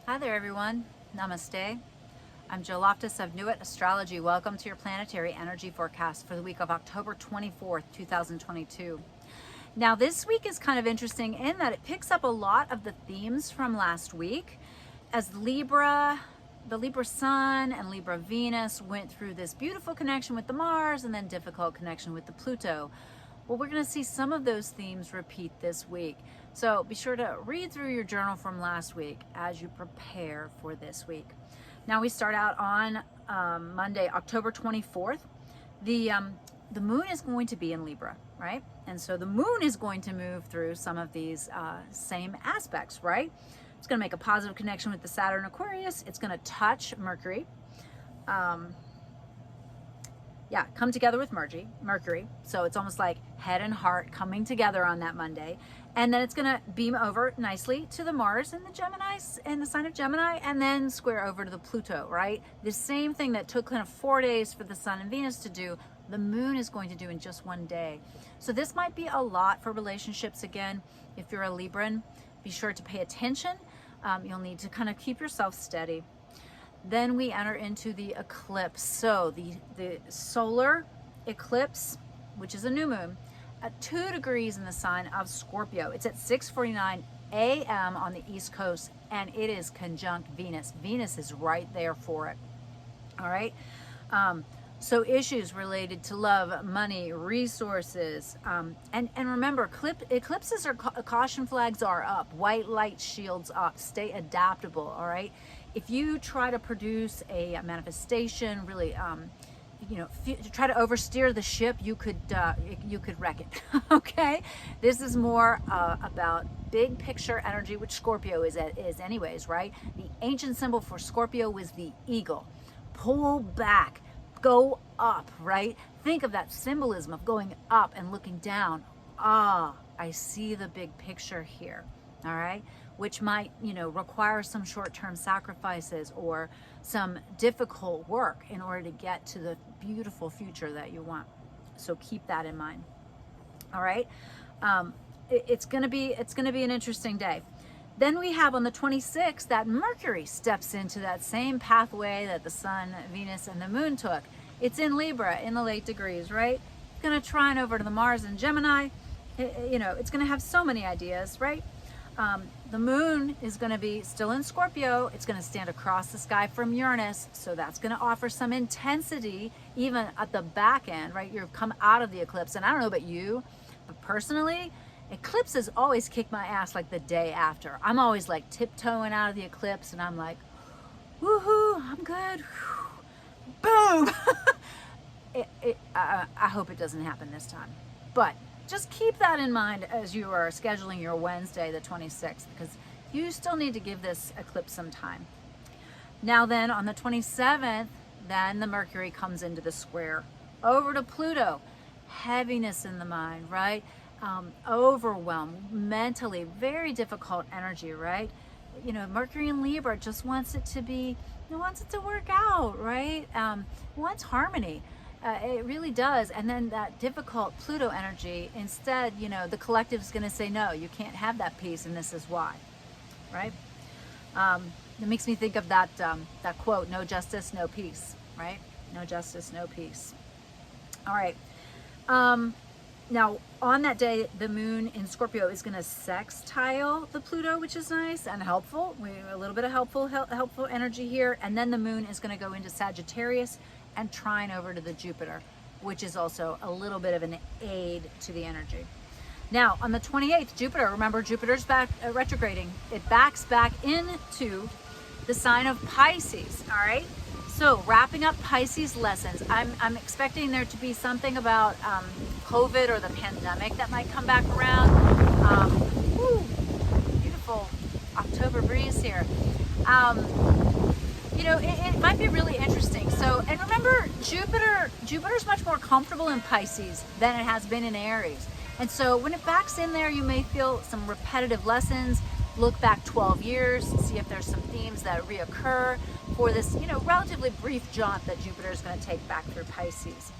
Hi there, everyone. Namaste. I'm Jill Loftus of Nuit, Astrology. Welcome to your planetary energy forecast for the week of October 24th, 2022. Now, this week is kind of interesting in that it picks up a lot of the themes from last week as the Libra Sun and Libra Venus went through this beautiful connection with the Mars and then difficult connection with the Pluto. Well, we're going to see some of those themes repeat this week. So be sure to read through your journal from last week as you prepare for this week. Now we start out on Monday, October 24th. The moon is going to be in Libra, right? And so the moon is going to move through some of these same aspects, right? It's going to make a positive connection with the Saturn Aquarius. It's going to touch Mercury. Come together with Mercury. So it's almost like head and heart coming together on that Monday. And then it's going to beam over nicely to the Mars and the Gemini, and the sign of Gemini, and then square over to the Pluto, right? The same thing that took kind of 4 days for the Sun and Venus to do, the moon is going to do in just 1 day. So this might be a lot for relationships again. If you're a Libran, be sure to pay attention. You'll need to kind of keep yourself steady. Then we enter into the eclipse. So the solar eclipse, which is a new moon, at 2 degrees in the sign of Scorpio. It's at 6:49 a.m. on the East Coast, and it is conjunct Venus. Venus is right there for it. All right. So issues related to love, money, resources, and remember, eclipses are caution flags are up, white light shields up. Stay adaptable. All right. If you try to produce a manifestation, really, try to oversteer the ship, you could wreck it. Okay, this is more about big picture energy, which Scorpio is anyways, right? The ancient symbol for Scorpio was the eagle. Pull back, go up, right? Think of that symbolism of going up and looking down. I see the big picture here. All right, which might, require some short-term sacrifices or some difficult work in order to get to the beautiful future that you want. So keep that in mind. All right, it's gonna be an interesting day. Then we have on the 26th that Mercury steps into that same pathway that the Sun, Venus, and the Moon took. It's in Libra in the late degrees, right? It's gonna trine over to the Mars and Gemini. It's gonna have so many ideas, right? The moon is going to be still in Scorpio. It's going to stand across the sky from Uranus. So that's going to offer some intensity even at the back end, right? You've come out of the eclipse. And I don't know about you, but personally, eclipses always kick my ass like the day after. I'm always like tiptoeing out of the eclipse and I'm like, woohoo, I'm good. Boom. I hope it doesn't happen this time. But just keep that in mind as you are scheduling your Wednesday, the 26th, because you still need to give this eclipse some time. Now then, on the 27th, then the Mercury comes into the square over to Pluto. Heaviness in the mind, right? Overwhelm, mentally, very difficult energy, right? Mercury in Libra just wants it to be, wants it to work out, right? Wants harmony. It really does. And then that difficult Pluto energy, instead, the collective is going to say, no, you can't have that peace, and this is why, right? It makes me think of that quote, no justice, no peace, right? No justice, no peace. All right. Now, on that day, the moon in Scorpio is going to sextile the Pluto, which is nice and helpful. A little bit of helpful energy here. And then the moon is going to go into Sagittarius and trine over to the Jupiter, which is also a little bit of an aid to the energy. Now, on the 28th, Jupiter, remember Jupiter's back retrograding. It backs back into the sign of Pisces, all right? So wrapping up Pisces lessons, I'm expecting there to be something about COVID or the pandemic that might come back around. Beautiful October breeze here. It might be really interesting. So, and remember, Jupiter's much more comfortable in Pisces than it has been in Aries. And so when it backs in there, you may feel some repetitive lessons. Look back 12 years, see if there's some themes that reoccur for this, relatively brief jaunt that Jupiter is going to take back through Pisces.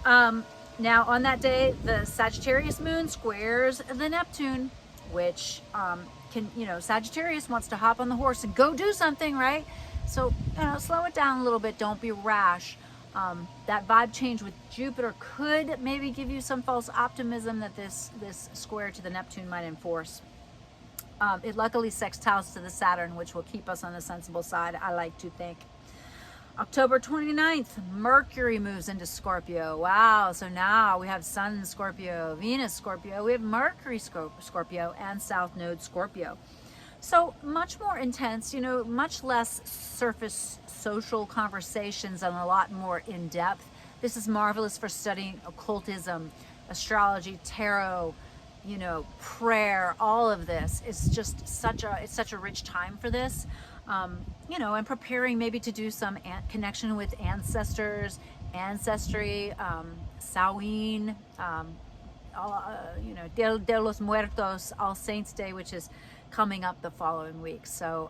Now, on that day, the Sagittarius moon squares the Neptune, which can, you know, Sagittarius wants to hop on the horse and go do something, right? So, you know, slow it down a little bit. Don't be rash. That vibe change with Jupiter could maybe give you some false optimism that this square to the Neptune might enforce. It luckily sextiles to the Saturn, which will keep us on the sensible side, I like to think. October 29th, Mercury moves into Scorpio. Wow, so now we have Sun Scorpio, Venus Scorpio, we have Mercury Scorpio, and South Node Scorpio. So much more intense, you know, much less surface social conversations and a lot more in depth. This is marvelous for studying occultism, astrology, tarot, you know, prayer, all of this. It's just such a rich time for this. You know, and preparing maybe to do some connection with ancestors, ancestry, Samhain, you know, Dia de los Muertos, All Saints Day, which is coming up the following week. So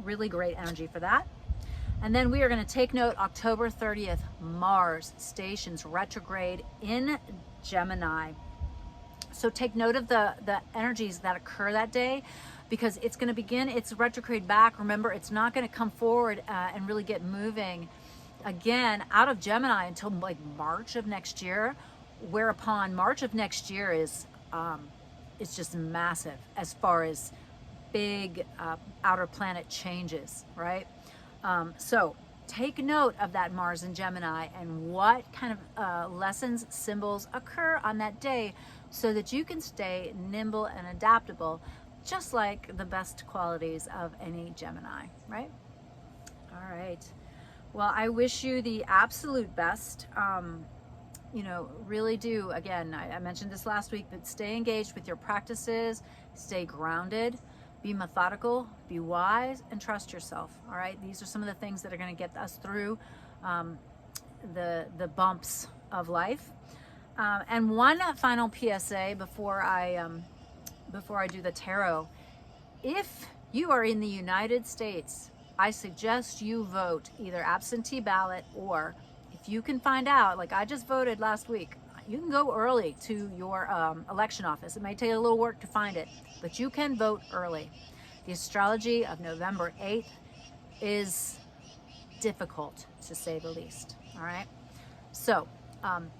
really great energy for that. And then we are going to take note, October 30th, Mars stations retrograde in Gemini. So take note of the energies that occur that day, because it's going to begin its retrograde back. Remember, it's not going to come forward and really get moving again out of Gemini until like March of next year, whereupon March of next year is it's just massive as far as big outer planet changes, right? So take note of that Mars in Gemini and what kind of lessons, symbols occur on that day, so that you can stay nimble and adaptable, just like the best qualities of any Gemini, right? All right. Well, I wish you the absolute best. You know, really do. Again, I mentioned this last week, but stay engaged with your practices, stay grounded, be methodical, be wise, and trust yourself. All right. These are some of the things that are going to get us through the bumps of life. And one final PSA before I do the tarot. If you are in the United States, I suggest you vote either absentee ballot, or if you can find out, like I just voted last week, you can go early to your election office. It may take a little work to find it, but you can vote early. The astrology of November 8th is difficult, to say the least. All right. So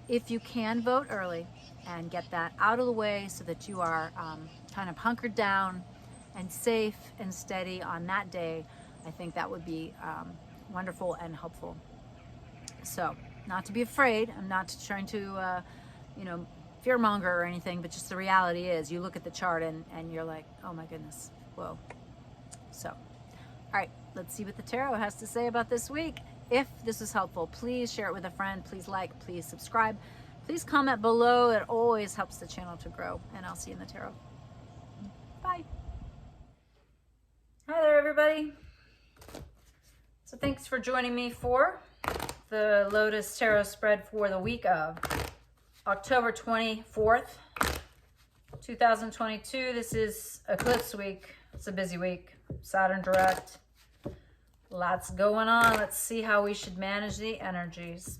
if you can vote early and get that out of the way so that you are kind of hunkered down and safe and steady on that day, I think that would be wonderful and helpful. So not to be afraid. I'm not trying to, you know, fearmonger or anything, but just the reality is you look at the chart and you're like, oh my goodness, whoa. So, all right, let's see what the tarot has to say about this week. If this was helpful, please share it with a friend. Please like, please subscribe. Please comment below. It always helps the channel to grow. And I'll see you in the tarot. Bye. Hi there, everybody. So thanks for joining me for the Lotus Tarot spread for the week of October 24th, 2022. This is eclipse week. It's a busy week. Saturn direct. Lots going on. Let's see how we should manage the energies.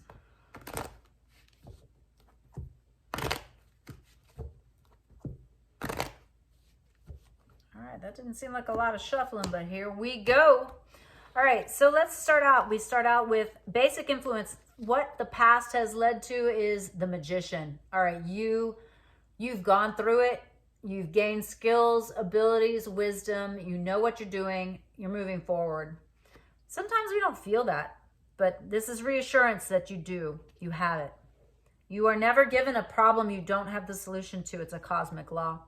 All right, that didn't seem like a lot of shuffling, but here we go. All right, so let's start out. We start out with basic influence. What the past has led to is the Magician. All right, you've gone through it. You've gained skills, abilities, wisdom. You know what you're doing. You're moving forward. Sometimes we don't feel that, but this is reassurance that you do. You have it. You are never given a problem you don't have the solution to. It's a cosmic law.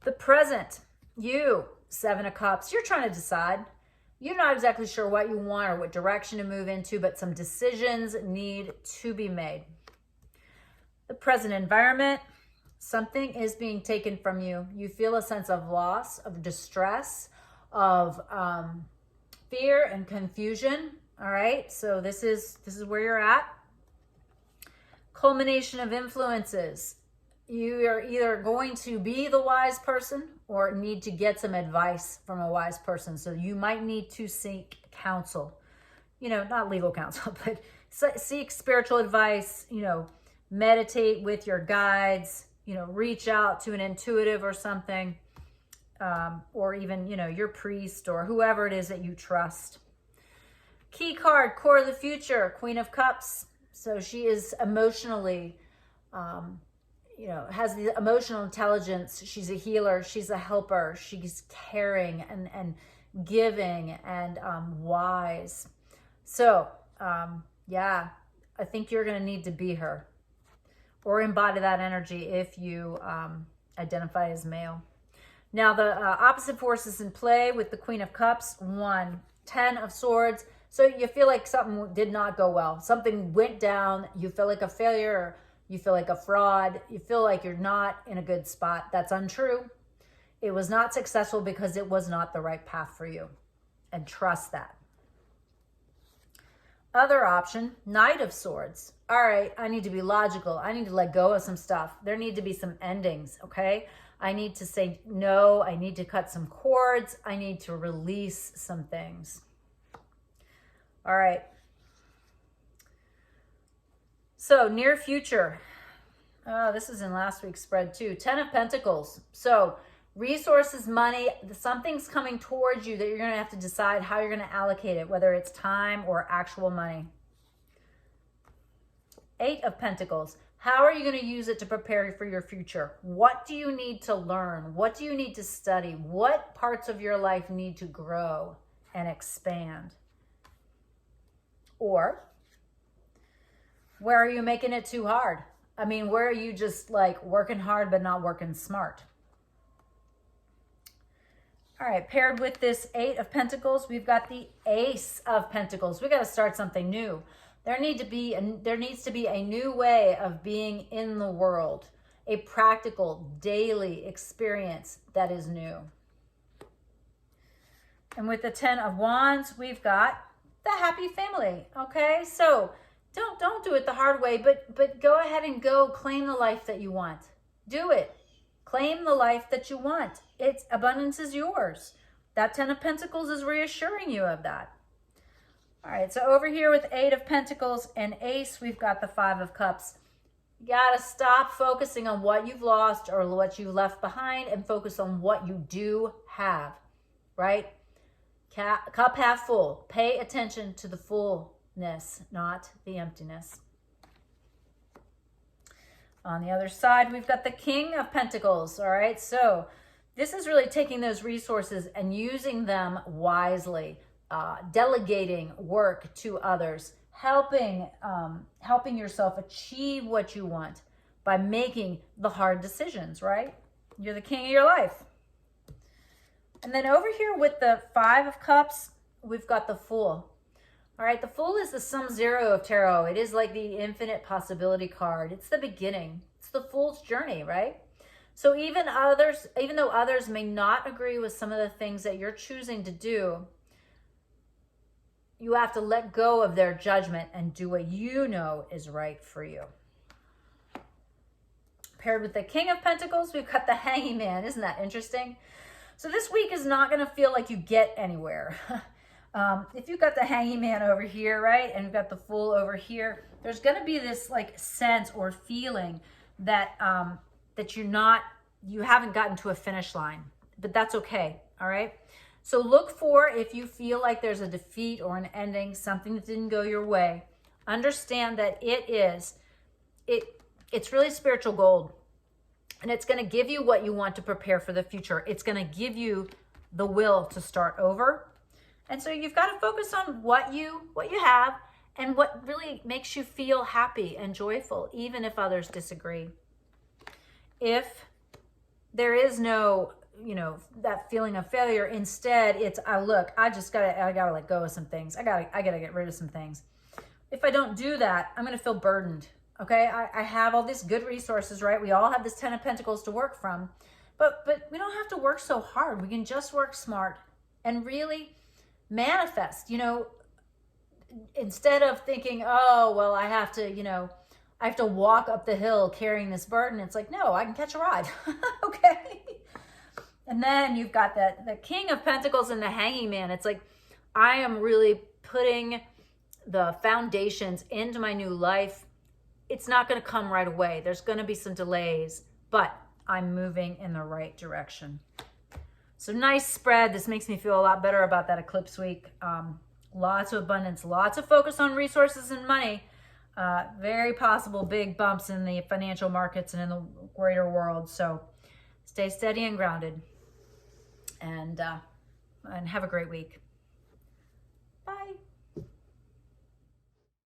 The present, you, Seven of Cups, you're trying to decide. You're not exactly sure what you want or what direction to move into, but some decisions need to be made. The present environment, something is being taken from you. You feel a sense of loss, of distress, of fear and confusion. All right, so this is where you're at. Culmination of influences. You are either going to be the wise person or need to get some advice from a wise person. So you might need to seek counsel. You know, not legal counsel, but seek spiritual advice, you know, meditate with your guides, you know, reach out to an intuitive or something. or even, you know, your priest or whoever it is that you trust. Key card, core of the future, Queen of Cups. So she is emotionally, you know, has the emotional intelligence. She's a healer. She's a helper. She's caring and giving and wise. So, yeah, I think you're going to need to be her or embody that energy if you identify as male. Now, the opposite forces in play with the Queen of Cups. 1, 10 of Swords. So you feel like something did not go well. Something went down. You feel like a failure. You feel like a fraud. You feel like you're not in a good spot. That's untrue. It was not successful because it was not the right path for you. And trust that. Other option, Knight of Swords. All right, I need to be logical. I need to let go of some stuff. There need to be some endings, okay? I need to say no. I need to cut some cords. I need to release some things. All right. So near future. Oh, this is in last week's spread too. 10 of Pentacles. So resources, money, something's coming towards you that you're going to have to decide how you're going to allocate it, whether it's time or actual money. 8 of Pentacles. How are you going to use it to prepare for your future? What do you need to learn? What do you need to study? What parts of your life need to grow and expand? Or where are you making it too hard? I mean, where are you just like working hard but not working smart? All right, paired with this 8 of Pentacles, we've got the Ace of Pentacles. We got to start something new. There needs to be a new way of being in the world, a practical daily experience that is new. And with the 10 of Wands, we've got the happy family. Okay, so don't do it the hard way, but go ahead and go claim the life that you want. Do it. Claim the life that you want. It's abundance is yours. That 10 of Pentacles is reassuring you of that. All right, so over here with 8 of Pentacles and Ace, we've got the 5 of Cups. You got to stop focusing on what you've lost or what you left behind and focus on what you do have, right? Cup half full. Pay attention to the fullness, not the emptiness. On the other side, we've got the King of Pentacles, all right? So this is really taking those resources and using them wisely, delegating work to others, helping yourself achieve what you want by making the hard decisions, right? You're the king of your life. And then over here with the 5 of Cups, we've got the Fool. All right, the Fool is the sum zero of tarot. It is like the infinite possibility card. It's the beginning. It's the Fool's journey, right? So even though others may not agree with some of the things that you're choosing to do, you have to let go of their judgment and do what you know is right for you. Paired with the King of Pentacles, we've got the Hanging Man. Isn't that interesting? So this week is not going to feel like you get anywhere. If you've got the Hanging Man over here, right, and you've got the Fool over here, there's going to be this like sense or feeling that that you haven't gotten to a finish line, but that's okay. All right. So look for, if you feel like there's a defeat or an ending, something that didn't go your way, understand that it's really spiritual gold. And it's going to give you what you want to prepare for the future. It's going to give you the will to start over. And so you've got to focus on what you have and what really makes you feel happy and joyful, even if others disagree. If there is no, that feeling of failure, instead it's, look, I gotta let go of some things. I gotta get rid of some things. If I don't do that, I'm going to feel burdened. Okay, I have all these good resources, right? We all have this 10 of Pentacles to work from, but we don't have to work so hard. We can just work smart and really manifest, instead of thinking, oh, well, I have to walk up the hill carrying this burden. It's like, no, I can catch a ride. Okay. And then you've got the King of Pentacles and the Hanging Man. It's like, I am really putting the foundations into my new life. It's not going to come right away. There's going to be some delays, but I'm moving in the right direction. So nice spread. This makes me feel a lot better about that eclipse week. Lots of abundance, lots of focus on resources and money. Very possible big bumps in the financial markets and in the greater world. So stay steady and grounded, and have a great week. Bye.